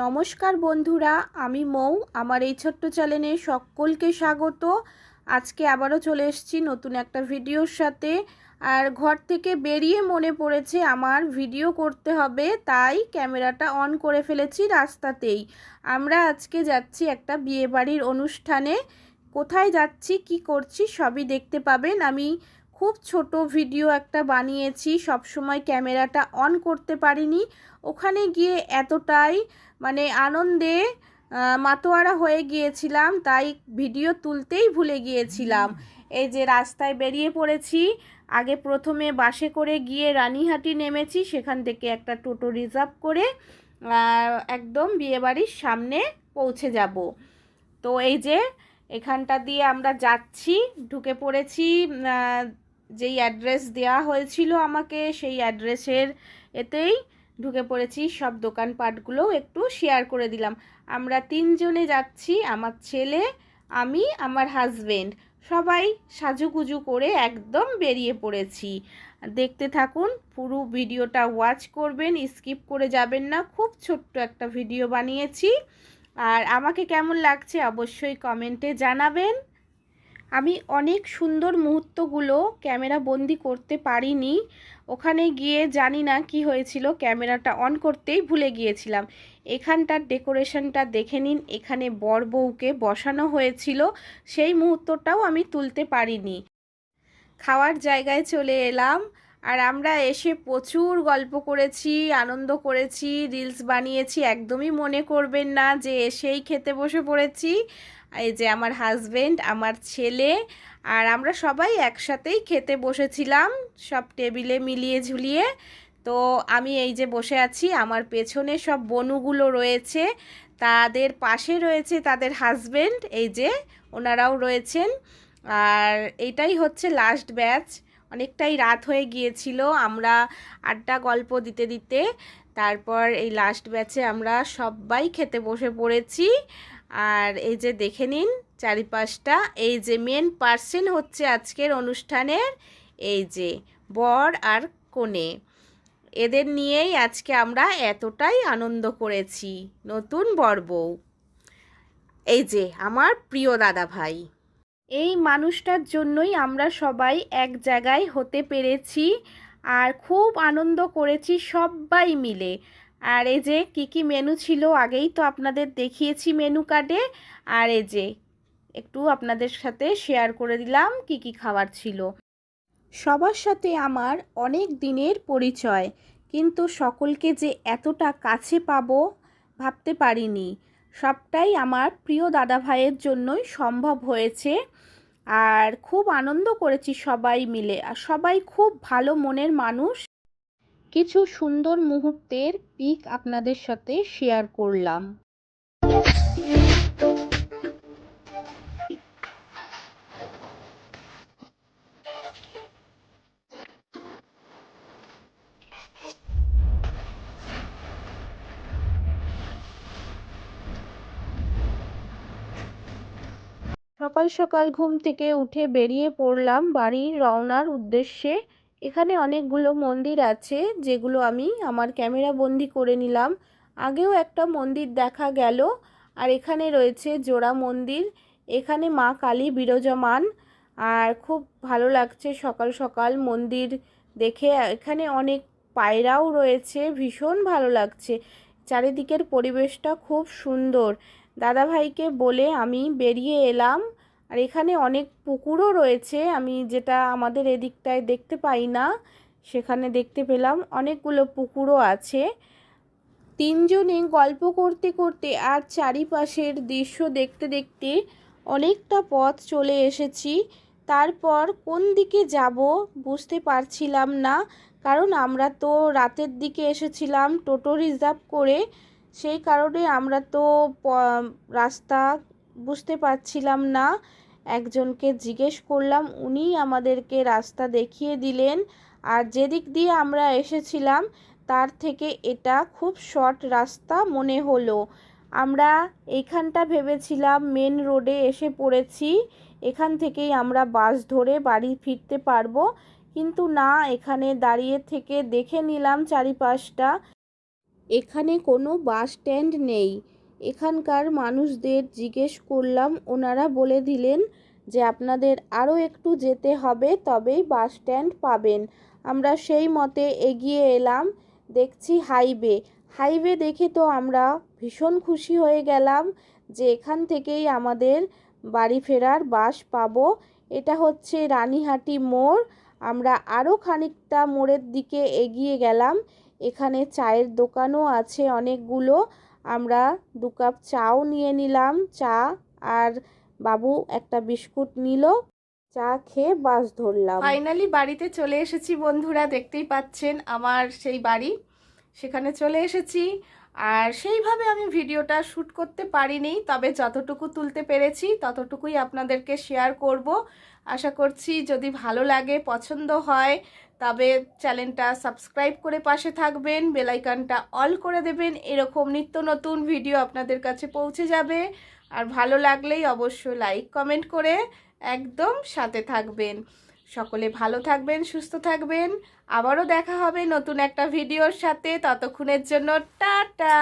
নমস্কার বন্ধুরা, আমি মৌ। আমার এই ছোট্ট চ্যানেলে সকলকে স্বাগত। আজকে আবারও চলে এসেছি নতুন একটা ভিডিওর সাথে। আর ঘর থেকে বেরিয়ে মনে পড়েছে আমার ভিডিও করতে হবে, তাই ক্যামেরাটা অন করে ফেলেছি রাস্তাতেই। আমরা আজকে যাচ্ছি একটা বিয়েবাড়ির অনুষ্ঠানে। কোথায় যাচ্ছি, কি করছি সবই দেখতে পাবেন। আমি খুব ছোট ভিডিও একটা বানিয়েছি, সব সময় ক্যামেরাটা অন করতে পারিনি। ওখানে গিয়ে এতটাই আনন্দে মাতোয়ারা হয়ে গিয়েছিলাম, তাই ভিডিও তুলতেই ভুলে গিয়েছিলাম। এই যে রাস্তায় বেরিয়ে পড়েছি। আগে প্রথমে বাসে করে গিয়ে রানীহাটি নেমেছি, সেখান থেকে একটা টোটো রিজার্ভ করে একদম বিয়েবাড়ির সামনে পৌঁছে যাব। তো এই যে এখানটা দিয়ে আমরা যাচ্ছি, ঢুকে পড়েছি। যেই অ্যাড্রেস দেওয়া হয়েছিল আমাকে, সেই অ্যাড্রেসের এতেই ঢুকে পড়েছি। সব দোকানপাটগুলো একটু শেয়ার করে দিলাম। আমরা তিনজনে যাচ্ছি, আমার ছেলে, আমি, আমার হাজবেন্ড। সবাই সাজুগুজু করে একদম বেরিয়ে পড়েছি। দেখতে থাকুন, পুরো ভিডিওটা ওয়াচ করবেন, স্কিপ করে যাবেন না। খুব ছোট্ট একটা ভিডিও বানিয়েছি। আর আমাকে কেমন লাগছে অবশ্যই কমেন্টে জানাবেন। আমি অনেক সুন্দর মুহূর্তগুলো ক্যামেরা বন্দি করতে পারিনি। ওখানে গিয়ে জানি না কি হয়েছিল, ক্যামেরাটা অন করতেই ভুলে গিয়েছিলাম। এখানটার ডেকোরেশনটা দেখে নিন, এখানে বর বউকে বসানো হয়েছিল, সেই মুহূর্তটাও আমি তুলতে পারিনি। খাওয়ার জায়গায় চলে এলাম, আর আমরা এসে প্রচুর গল্প করেছি, আনন্দ করেছি, রিলস বানিয়েছি। একদমই মনে করবেন না যে এসেই খেতে বসে পড়েছি। এই যে আমার হাজবেন্ড, আমার ছেলে, আর আমরা সবাই একসাথেই খেতে বসেছিলাম, সব টেবিলে মিলিয়ে ঝুলিয়ে। তো আমি এই যে বসে আছি, আমার পেছনে সব বনুগুলো রয়েছে, তাদের পাশে রয়েছে তাদের হাজবেন্ড, এই যে ওনারাও রয়েছেন। আর এটাই হচ্ছে লাস্ট ব্যাচ। অনেকটাই রাত হয়ে গিয়েছিল, আমরা আড্ডা গল্প দিতে দিতে তারপর এই লাস্ট ব্যাচে আমরা সবাই খেতে বসে পড়েছি। আর এই যে দেখে নিন চারিপাশটা। এই যে মেন পার্সন হচ্ছে আজকের অনুষ্ঠানের, এই যে বর আর কনে, এদের নিয়েই আজকে আমরা এতটাই আনন্দ করেছি। নতুন বর বউ, এই যে আমার প্রিয় দাদা ভাই। এই মানুষটার জন্যই আমরা সবাই এক জায়গায় হতে পেরেছি, আর খুব আনন্দ করেছি সবাই মিলে। আর এই যে কী কী মেনু ছিল আগেই তো আপনাদের দেখিয়েছি মেনু কার্ডে। আর এই যে একটু আপনাদের সাথে শেয়ার করে দিলাম কী কী খাবার ছিল। সবার সাথে আমার অনেক দিনের পরিচয়, কিন্তু সকলকে যে এতটা কাছে পাবো ভাবতে পারিনি। সবটাই আমার প্রিয় দাদা ভাইয়ের জন্যই সম্ভব হয়েছে। আর খুব আনন্দ করেছি সবাই মিলে, আর সবাই খুব ভালো মনের মানুষ। কিছু সুন্দর মুহূর্তের পিক আপনাদের সাথে শেয়ার করলাম। সকাল সকাল ঘুম থেকে উঠে বেরিয়ে পড়লাম বাড়ির রওনার উদ্দেশ্যে। এখানে অনেকগুলো মন্দির আছে, যেগুলো আমি আমার ক্যামেরা বন্দি করে নিলাম। আগেও একটা মন্দির দেখা গেল, আর এখানে রয়েছে জোড়া মন্দির। এখানে মা কালী বিরাজমান, আর খুব ভালো লাগছে সকাল সকাল মন্দির দেখে। এখানে অনেক পায়রাও রয়েছে, ভীষণ ভালো লাগছে। চারিদিকের পরিবেশটা খুব সুন্দর। দাদাভাইকে বলে আমি বেরিয়ে এলাম। আর এখানে অনেক পুকুরও রয়েছে, আমি যেটা আমাদের এদিকটায় দেখতে পাই না, সেখানে দেখতে পেলাম অনেকগুলো পুকুরও আছে। তিনজনে গল্প করতে করতে আর চারিপাশের দৃশ্য দেখতে দেখতে অনেকটা পথ চলে এসেছি। তারপর কোন দিকে যাব বুঝতে পারছিলাম না, কারণ আমরা তো রাতের দিকে এসেছিলাম টোটো রিজার্ভ করে। সেই কারণে আমরা তো রাস্তা বুঝতে পারছিলাম না। একজনকে জিজ্ঞেস করলাম, উনি আমাদেরকে রাস্তা দেখিয়ে দিলেন। আর যেদিক দিয়ে আমরা এসেছিলাম তার থেকে এটা খুব শর্ট রাস্তা মনে হলো। আমরা এইখানটা ভেবেছিলাম মেন রোডে এসে পড়েছি, এখান থেকেই আমরা বাস ধরে বাড়ি ফিরতে পারবো, কিন্তু না, এখানে দাঁড়িয়ে থেকে দেখে নিলাম চারিপাশটা। এখানে কোনো বাস স্ট্যান্ড নেই। এখানকার মানুষদের জিজ্ঞেস করলাম, ওনারা বলে দিলেন যে আপনাদের আরও একটু যেতে হবে তবেই বাস স্ট্যান্ড পাবেন। আমরা সেই মতে এগিয়ে এলাম। দেখছি হাইওয়ে দেখে তো আমরা ভীষণ খুশি হয়ে গেলাম যে এখান থেকেই আমাদের বাড়ি ফেরার বাস পাবো। এটা হচ্ছে রানীহাটি মোড়। আমরা আরও খানিকটা মোড়ের দিকে এগিয়ে গেলাম। এখানে চায়ের দোকানও আছে অনেকগুলো। আমরা 2 কাপ চাও নিয়ে নিলাম, চা, আর বাবু একটা বিস্কুট নিল। চা খেয়ে বাস ধরলাম। ফাইনালি বাড়িতে চলে এসেছি বন্ধুরা, দেখতেই পাচ্ছেন আমার সেই বাড়ি। সেখানে চলে এসেছি, আর সেইভাবে আমি ভিডিওটা শ্যুট করতে পারিনি, তবে যতটুকু তুলতে পেরেছি ততটুকুই আপনাদেরকে শেয়ার করব। আশা করছি যদি ভালো লাগে, পছন্দ হয়, তবে চ্যানেলটা সাবস্ক্রাইব করে পাশে থাকবেন, বেল আইকনটা অল করে দেবেন। এরকম নিত্য নতুন ভিডিও আপনাদের কাছে পৌঁছে যাবে। আর ভালো লাগলেই অবশ্যই লাইক কমেন্ট করে একদম সাথে থাকবেন। সকলে ভালো থাকবেন, সুস্থ থাকবেন। আবারও দেখা হবে নতুন একটা ভিডিওর সাথে। ততক্ষণের জন্য টাটা।